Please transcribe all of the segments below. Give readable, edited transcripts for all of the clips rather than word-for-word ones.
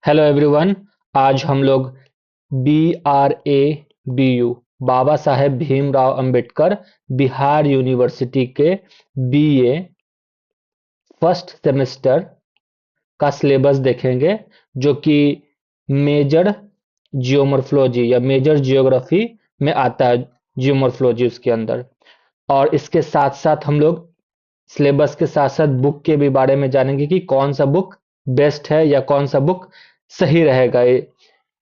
Hello everyone. आज हम लोग BRABU बाबा साहेब भीमराव अंबेडकर बिहार यूनिवर्सिटी के BA फर्स्ट सेमेस्टर का सिलेबस देखेंगे, जो कि मेजर जियोमॉर्फोलॉजी या मेजर जियोग्राफी में आता है। जियोमॉर्फोलॉजी उसके अंदर, और इसके साथ साथ हम लोग सिलेबस के साथ साथ बुक के भी बारे में जानेंगे कि कौन सा बुक बेस्ट है या कौन सा बुक सही रहेगा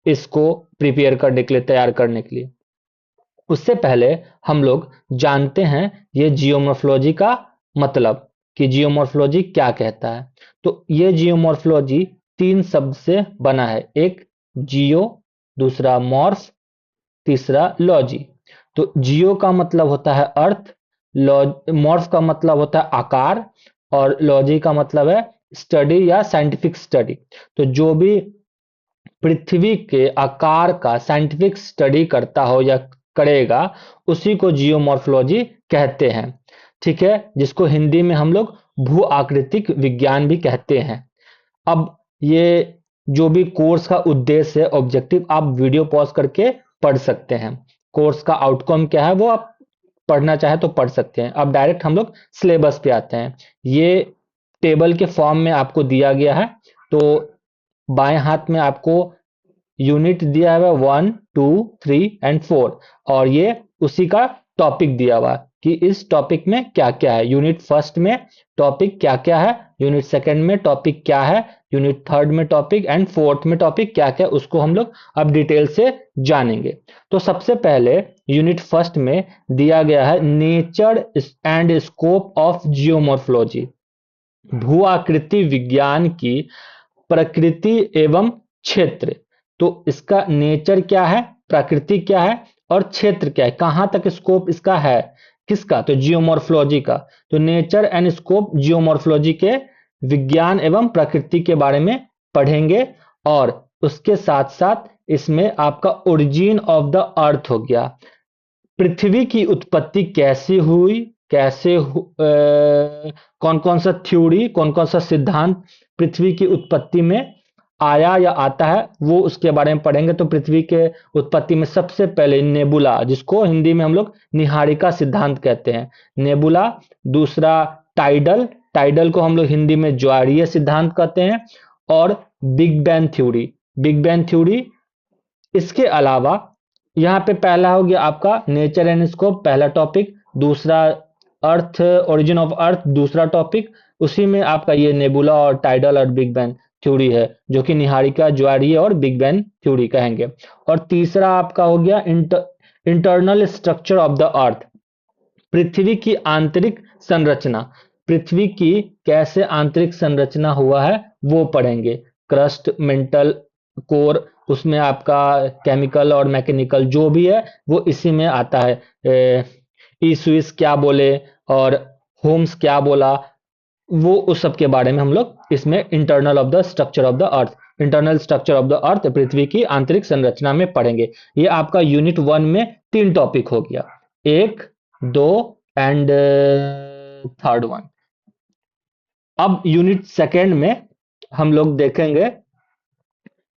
इसको प्रिपेयर करने के लिए, तैयार करने के लिए। उससे पहले हम लोग जानते हैं ये जियोमॉर्फोलॉजी का मतलब, कि जियोमॉर्फोलॉजी क्या कहता है। तो ये जियोमॉर्फोलॉजी तीन शब्द से बना है। एक जियो, दूसरा मॉर्फ, तीसरा लॉजी। तो जियो का मतलब होता है अर्थ, मॉर्फ का मतलब होता है आकार, और लॉजी का मतलब है स्टडी या साइंटिफिक स्टडी। तो जो भी पृथ्वी के आकार का साइंटिफिक स्टडी करता हो या करेगा, उसी को जियोमॉर्फोलॉजी कहते हैं। ठीक है, जिसको हिंदी में हम लोग भू आकृतिक विज्ञान भी कहते हैं। अब ये जो भी कोर्स का उद्देश्य है, ऑब्जेक्टिव, आप वीडियो पॉज करके पढ़ सकते हैं। कोर्स का आउटकम क्या है वो आप पढ़ना चाहे तो पढ़ सकते हैं। अब डायरेक्ट हम लोग सिलेबस पे आते हैं। ये टेबल के फॉर्म में आपको दिया गया है। तो बाएं हाथ में आपको यूनिट दिया हुआ 1, 2, 3 एंड 4, और ये उसी का टॉपिक दिया हुआ कि इस टॉपिक में क्या क्या है। यूनिट फर्स्ट में टॉपिक क्या क्या है, यूनिट सेकंड में टॉपिक क्या है, यूनिट थर्ड में टॉपिक, एंड फोर्थ में टॉपिक क्या क्या, उसको हम लोग अब डिटेल से जानेंगे। तो सबसे पहले यूनिट फर्स्ट में दिया गया है nature and scope of geomorphology, भू आकृति विज्ञान की प्रकृति एवं क्षेत्र। तो इसका नेचर क्या है, प्रकृति क्या है, और क्षेत्र क्या है, कहां तक स्कोप इसका है, किसका, तो जियोमॉर्फोलॉजी का। तो नेचर एंड स्कोप जियोमॉर्फोलॉजी के विज्ञान एवं प्रकृति के बारे में पढ़ेंगे। और उसके साथ साथ इसमें आपका ओरिजिन ऑफ द अर्थ हो गया, पृथ्वी की उत्पत्ति कैसे हुई, कौन कौन सा थ्योरी, कौन कौन सा सिद्धांत पृथ्वी की उत्पत्ति में आया या आता है, वो उसके बारे में पढ़ेंगे। तो पृथ्वी के उत्पत्ति में सबसे पहले नेबुला, जिसको हिंदी में हम लोग निहारिका सिद्धांत कहते हैं, नेबुला। दूसरा टाइडल, टाइडल को हम लोग हिंदी में ज्वारीय सिद्धांत कहते हैं। और big bang theory, big bang theory. इसके अलावा यहाँ पे पहला हो गया आपका नेचर एंड स्कोप, पहला टॉपिक। दूसरा अर्थ, ओरिजिन ऑफ अर्थ, दूसरा टॉपिक। उसी में आपका ये नेबुला और टाइडल और बिग बैंग थ्योरी है, जो कि निहारिका, ज्वारीय और बिग बैंग थ्योरी कहेंगे। और तीसरा आपका हो गया internal structure of the earth, पृथ्वी की आंतरिक संरचना, पृथ्वी की कैसे आंतरिक संरचना हुआ है वो पढ़ेंगे। क्रस्ट, मेंटल, कोर, उसमें आपका केमिकल और मैकेनिकल जो भी है वो इसी में आता है। ईस्विस क्या बोले और होम्स क्या बोला, वो उस सब के बारे में हम लोग इसमें internal of the structure of the earth, internal structure of the earth, पृथ्वी की आंतरिक संरचना में पढ़ेंगे। ये आपका यूनिट 1 में तीन टॉपिक हो गया, एक, दो एंड थर्ड वन। अब यूनिट सेकेंड में हम लोग देखेंगे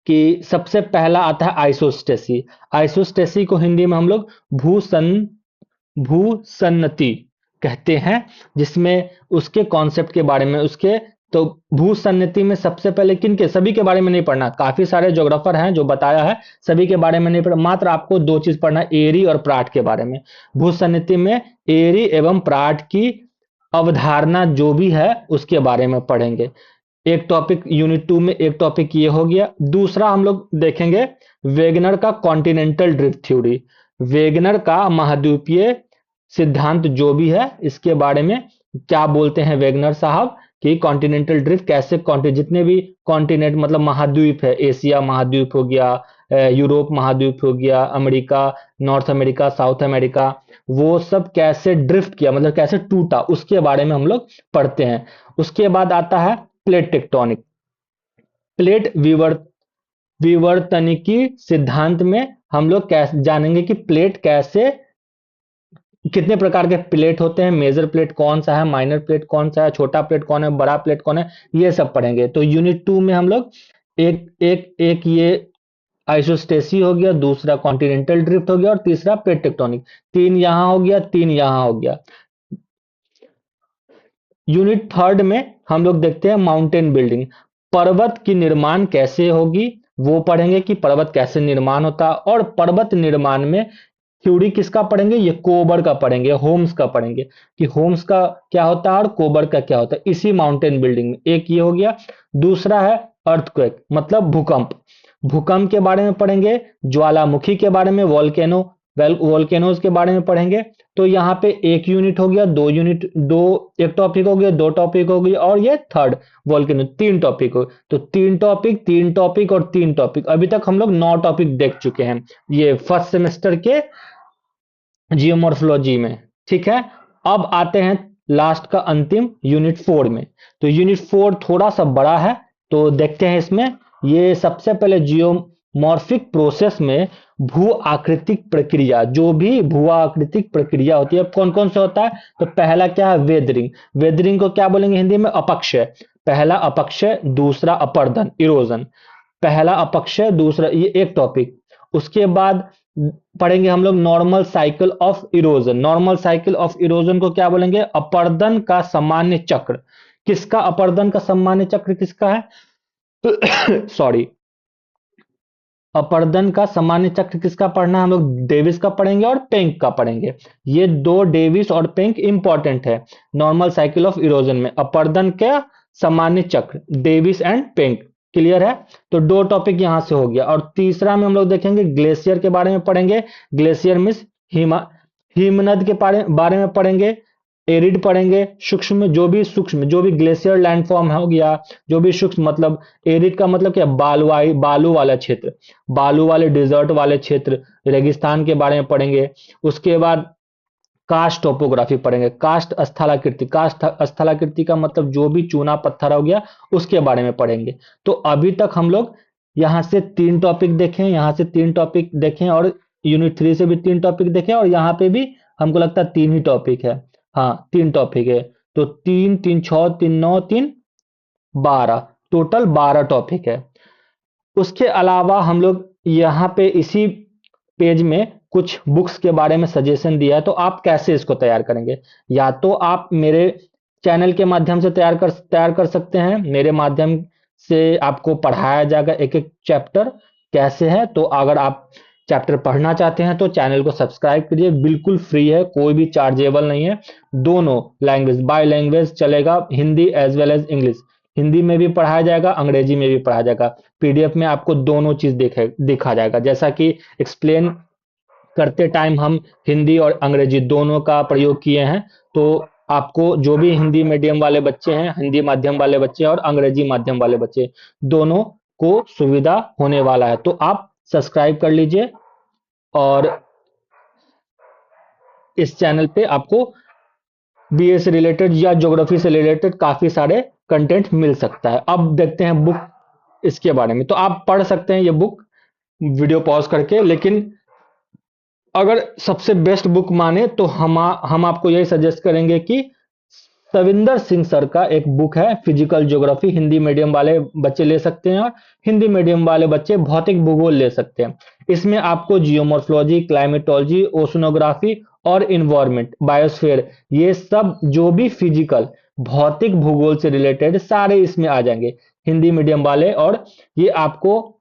कि सबसे पहला आता है आइसोस्टेसी। आइसोस्टेसी को हिंदी में हम लोग भूसन्नति कहते हैं, जिसमें उसके कॉन्सेप्ट के बारे में, उसके, तो भूसन्नति में सबसे पहले किन के, सभी के बारे में नहीं पढ़ना, काफी सारे ज्योग्राफर हैं जो बताया है, सभी के बारे में नहीं पढ़ना, मात्र आपको दो चीज पढ़ना, एरी और प्राट के बारे में। भूसन्नति में एरी एवं प्राट की अवधारणा जो भी है उसके बारे में पढ़ेंगे। एक टॉपिक यूनिट 2 में, एक टॉपिक ये हो गया। दूसरा हम लोग देखेंगे वेगनर का कॉन्टिनेंटल ड्रिफ्ट थ्योरी, वेगनर का महाद्वीपीय सिद्धांत जो भी है, इसके बारे में क्या बोलते हैं वेगनर साहब, कि कॉन्टिनेंटल ड्रिफ्ट कैसे, जितने भी कॉन्टिनेंट मतलब महाद्वीप है, एशिया महाद्वीप हो गया, यूरोप महाद्वीप हो गया, America, north America, south America, वो सब कैसे ड्रिफ्ट किया, मतलब कैसे टूटा, उसके बारे में हम लोग पढ़ते हैं। उसके बाद आता है प्लेट टेक्टोनिक, प्लेट विवर्तनिकी सिद्धांत में हम लोग कैसे जानेंगे कि प्लेट कैसे, कितने प्रकार के प्लेट होते हैं, मेजर प्लेट कौन सा है, माइनर प्लेट कौन सा है, छोटा प्लेट कौन है, बड़ा प्लेट कौन है, ये सब पढ़ेंगे। तो यूनिट 2 में हम लोग एक एक एक ये आइसोस्टेसी हो गया, दूसरा कॉन्टिनेंटल ड्रिफ्ट हो गया और तीसरा प्लेट टेक्टोनिक। तीन यहां हो गया, तीन यहां हो गया। यूनिट थर्ड में हम लोग देखते हैं माउंटेन बिल्डिंग। पर्वत की निर्माण कैसे होगी वो पढ़ेंगे कि पर्वत कैसे निर्माण होता है, और पर्वत निर्माण में थ्योरी किसका पढ़ेंगे, ये कोबर का पढ़ेंगे, होम्स का पढ़ेंगे कि होम्स का क्या होता है और कोबर का क्या होता है इसी माउंटेन बिल्डिंग में। एक ये हो गया। दूसरा है अर्थक्वेक मतलब भूकंप। भूकंप के बारे में पढ़ेंगे, ज्वालामुखी के बारे में, वोल्केनो वोल्केनोज के बारे में पढ़ेंगे। तो यहाँ पे एक यूनिट हो गया, दो यूनिट, दो एक टॉपिक हो गया, दो टॉपिक हो गई, और ये थर्ड वोल्केनो, तीन टॉपिक हो। तो तीन टॉपिक, तीन टॉपिक और तीन टॉपिक, अभी तक हम लोग 9 टॉपिक देख चुके हैं ये फर्स्ट सेमेस्टर के जियोमॉर्फोलॉजी में। ठीक है, अब आते हैं लास्ट का अंतिम यूनिट 4 में। तो यूनिट 4 थोड़ा सा बड़ा है, तो देखते हैं इसमें। ये सबसे पहले जियोमॉर्फिक प्रोसेस में भू आकृतिक प्रक्रिया, जो भी भू आकृतिक प्रक्रिया होती है कौन कौन सा होता है। तो पहला क्या है, वेदरिंग। वेदरिंग को क्या बोलेंगे हिंदी में, अपक्षय। पहला अपक्षय, दूसरा अपर्दन इरोजन। पहला अपक्षय, दूसरा, ये एक टॉपिक। उसके बाद पढ़ेंगे हम लोग normal cycle of erosion. Normal cycle of erosion को क्या बोलेंगे, अपर्दन का सामान्य चक्र। किसका अपर्दन का सामान्य चक्र किसका है सॉरी, अपर्दन का सामान्य चक्र किसका पढ़ना है हम लोग, डेविस का पढ़ेंगे और पेंक का पढ़ेंगे। ये दो डेविस और पेंक इंपॉर्टेंट है नॉर्मल साइकिल ऑफ इरोजन में। अपर्दन का सामान्य चक्र, डेविस एंड पेंक। क्लियर है। तो दो टॉपिक यहां से हो गया। और तीसरा में हम लोग देखेंगे ग्लेशियर के बारे में पढ़ेंगे। ग्लेशियर मीन्स हिमनद के बारे में पढ़ेंगे। एरिड पढ़ेंगे, सूक्ष्म जो भी ग्लेशियर लैंडफॉर्म हो गया, जो भी सूक्ष्म, मतलब एरिड का मतलब क्या, बालू वाला क्षेत्र, बालू वाले डिजर्ट वाले क्षेत्र, रेगिस्तान के बारे में पढ़ेंगे। उसके बाद कास्ट टोपोग्राफी पढ़ेंगे, कास्ट स्थलाकृति। कास्ट स्थलाकृति का मतलब जो भी चूना पत्थर हो गया उसके बारे में पढ़ेंगे। तो अभी तक हम लोग यहाँ से तीन टॉपिक देखें, यहाँ से तीन टॉपिक देखें, और यूनिट 3 से भी तीन टॉपिक देखें, और यहाँ पे भी हमको लगता है तीन ही टॉपिक है। हाँ, तीन टॉपिक है। तो तीन तीन छः, तीन नौ, तीन 12, टोटल 12 टॉपिक है। उसके अलावा हम लोग यहाँ पे इसी पेज में कुछ बुक्स के बारे में सजेशन दिया है, तो आप कैसे इसको तैयार करेंगे। या तो आप मेरे चैनल के माध्यम से तैयार कर सकते हैं, मेरे माध्यम से आपको पढ़ाया जाएगा एक एक चैप्टर कैसे है। तो अगर आप चैप्टर पढ़ना चाहते हैं तो चैनल को सब्सक्राइब करिए, बिल्कुल फ्री है, कोई भी चार्जेबल नहीं है। दोनों लैंग्वेज, बाय लैंग्वेज चलेगा, Hindi as well as English. Hindi में भी पढ़ाया जाएगा, अंग्रेजी में भी पढ़ाया जाएगा। पीडीएफ में आपको दोनों चीज दिखा जाएगा। जैसा कि एक्सप्लेन करते टाइम हम हिंदी और अंग्रेजी दोनों का प्रयोग किए हैं, तो आपको जो भी हिंदी मीडियम वाले बच्चे हैं, हिंदी माध्यम वाले बच्चे और अंग्रेजी माध्यम वाले बच्चे, दोनों को सुविधा होने वाला है। तो आप सब्सक्राइब कर लीजिए, और इस चैनल पे आपको बीए से रिलेटेड या ज्योग्राफी से रिलेटेड काफी सारे कंटेंट मिल सकता है। अब देखते हैं बुक इसके बारे में। तो आप पढ़ सकते हैं ये बुक वीडियो पॉज करके, लेकिन अगर सबसे बेस्ट बुक माने तो हम आपको यही सजेस्ट करेंगे कि सविंदर सिंह सर का एक बुक है फिजिकल ज्योग्राफी, हिंदी मीडियम वाले बच्चे ले सकते हैं, और हिंदी मीडियम वाले बच्चे भौतिक भूगोल ले सकते हैं। इसमें आपको जियोमॉर्फोलॉजी, क्लाइमेटोलॉजी, ओशनोग्राफी और इन्वायरमेंट, बायोस्फीयर, ये सब जो भी फिजिकल भौतिक भूगोल से रिलेटेड सारे इसमें आ जाएंगे हिंदी मीडियम वाले। और ये आपको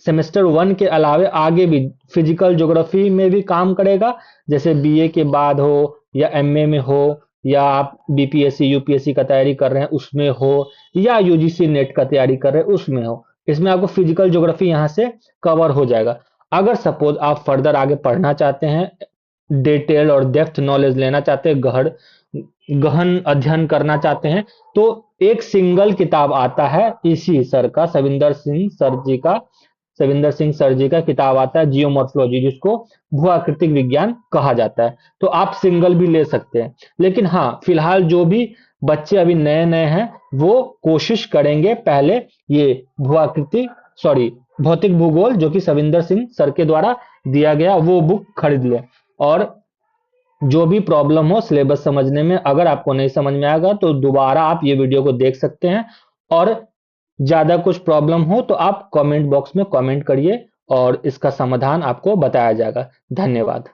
सेमेस्टर 1 के अलावे आगे भी फिजिकल ज्योग्राफी में भी काम करेगा, जैसे बीए के बाद हो या एमए में हो, या आप बीपीएससी यूपीएससी का तैयारी कर रहे हैं उसमें हो, या यूजीसी नेट का तैयारी कर रहे हैं उसमें हो। इसमें आपको फिजिकल ज्योग्राफी यहाँ से कवर हो जाएगा। अगर सपोज आप फर्दर आगे पढ़ना चाहते हैं, डिटेल और डेप्थ नॉलेज लेना चाहते हैं, गहन अध्ययन करना चाहते हैं, तो एक सिंगल किताब आता है इसी सर का, सविंदर सिंह सर जी का किताब आता है जियोमॉर्फोलॉजी, जिसको भूआकृतिक विज्ञान कहा जाता है। तो आप सिंगल भी ले सकते हैं। लेकिन हाँ, फिलहाल जो भी बच्चे अभी नए नए हैं वो कोशिश करेंगे पहले ये भूआकृति सॉरी भौतिक भूगोल, जो कि सविंदर सिंह सर के द्वारा दिया गया, वो बुक खरीद ले। और जो भी प्रॉब्लम हो सिलेबस समझने में, अगर आपको नहीं समझ में आएगा तो दोबारा आप ये वीडियो को देख सकते हैं। और ज़्यादा कुछ प्रॉब्लम हो तो आप कमेंट बॉक्स में कमेंट करिए और इसका समाधान आपको बताया जाएगा। धन्यवाद।